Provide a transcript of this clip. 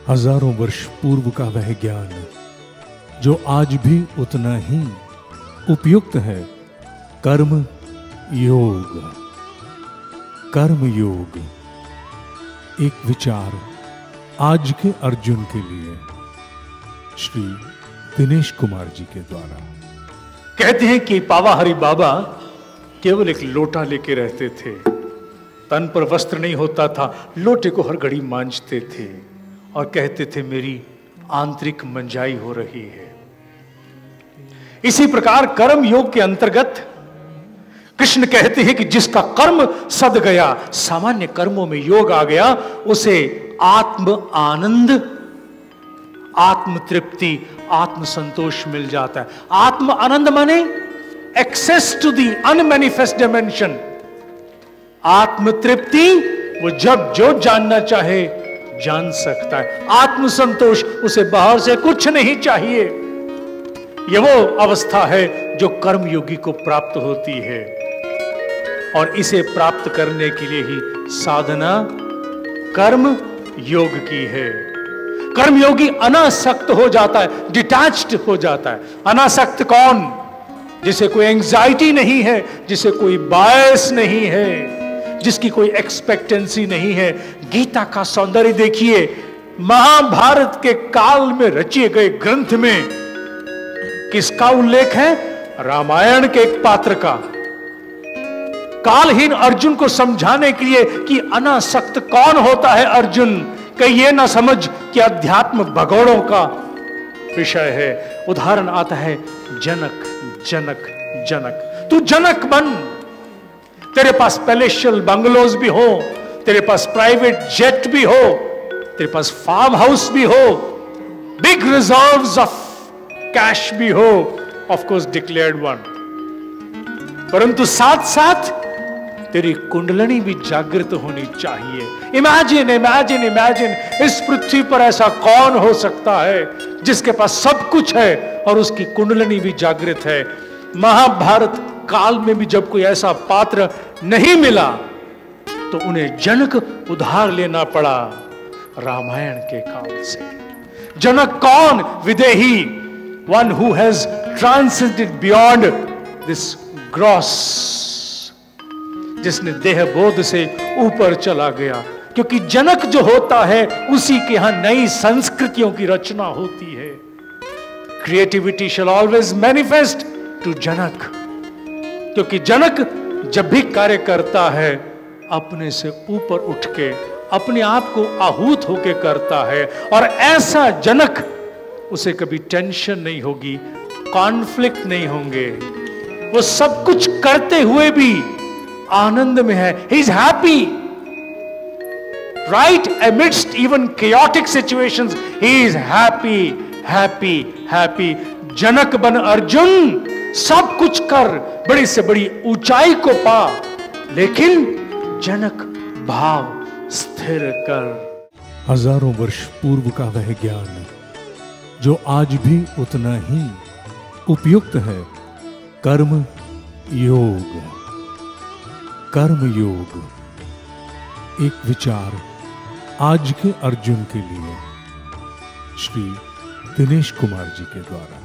हजारों वर्ष पूर्व का वह ज्ञान जो आज भी उतना ही उपयुक्त है। कर्म योग। कर्म योग एक विचार आज के अर्जुन के लिए श्री दिनेश कुमार जी के द्वारा। कहते हैं कि पावाहरी बाबा केवल एक लोटा लेके रहते थे, तन पर वस्त्र नहीं होता था, लोटे को हर घड़ी मांजते थे और कहते थे मेरी आंतरिक मंजाई हो रही है। इसी प्रकार कर्म योग के अंतर्गत कृष्ण कहते हैं कि जिसका कर्म सद गया, सामान्य कर्मों में योग आ गया, उसे आत्म आनंद, आत्म तृप्ति, आत्म संतोष मिल जाता है। आत्म आनंद माने access to the unmanifest dimension. आत्म तृप्ति वो जब जो जानना चाहे जान सकता है। आत्म संतोष उसे बाहर से कुछ नहीं चाहिए। यह वो अवस्था है जो कर्मयोगी को प्राप्त होती है और इसे प्राप्त करने के लिए ही साधना कर्म योग की है। कर्मयोगी अनासक्त हो जाता है, डिटैच्ड हो जाता है। अनासक्त कौन? जिसे कोई एंजाइटी नहीं है, जिसे कोई बायस नहीं है, जिसकी कोई एक्सपेक्टेंसी नहीं है। गीता का सौंदर्य देखिए, महाभारत के काल में रचे गए ग्रंथ में किसका उल्लेख है? रामायण के एक पात्र का। कालहीन अर्जुन को समझाने के लिए कि अनासक्त कौन होता है अर्जुन, कहीं ये ना समझ कि अध्यात्म भगोड़ों का विषय है। उदाहरण आता है जनक जनक जनक। तू जनक बन, तेरे पास पैलेशियल बंगलोज भी हो, तेरे पास प्राइवेट जेट भी हो, तेरे पास फार्म हाउस भी हो, बिग रिजर्व्स ऑफ कैश भी हो, ऑफ कोर्स डिक्लेयर्ड वन, परंतु साथ साथ तेरी कुंडलनी भी जागृत होनी चाहिए। इमेजिन इमेजिन इमेजिन, इस पृथ्वी पर ऐसा कौन हो सकता है जिसके पास सब कुछ है और उसकी कुंडलनी भी जागृत है। महाभारत काल में भी जब कोई ऐसा पात्र नहीं मिला तो उन्हें जनक उधार लेना पड़ा रामायण के काल से। जनक कौन? विदेही, one who has transcended beyond this gross, जिसने देह बोध से ऊपर चला गया। क्योंकि जनक जो होता है उसी के यहां नई संस्कृतियों की रचना होती है। Creativity shall always manifest to जनक, क्योंकि जनक जब भी कार्य करता है अपने से ऊपर उठ के, अपने आप को आहूत होके करता है। और ऐसा जनक, उसे कभी टेंशन नहीं होगी, कॉन्फ्लिक्ट नहीं होंगे, वो सब कुछ करते हुए भी आनंद में है। He is happy, right amidst even chaotic situations, he is happy, happy, happy। जनक बन अर्जुन, सब कुछ कर, बड़ी से बड़ी ऊंचाई को पा, लेकिन जनक भाव स्थिर कर। हजारों वर्ष पूर्व का वह ज्ञान जो आज भी उतना ही उपयुक्त है। कर्म योग। कर्म योग एक विचार आज के अर्जुन के लिए श्री दिनेश कुमार जी के द्वारा।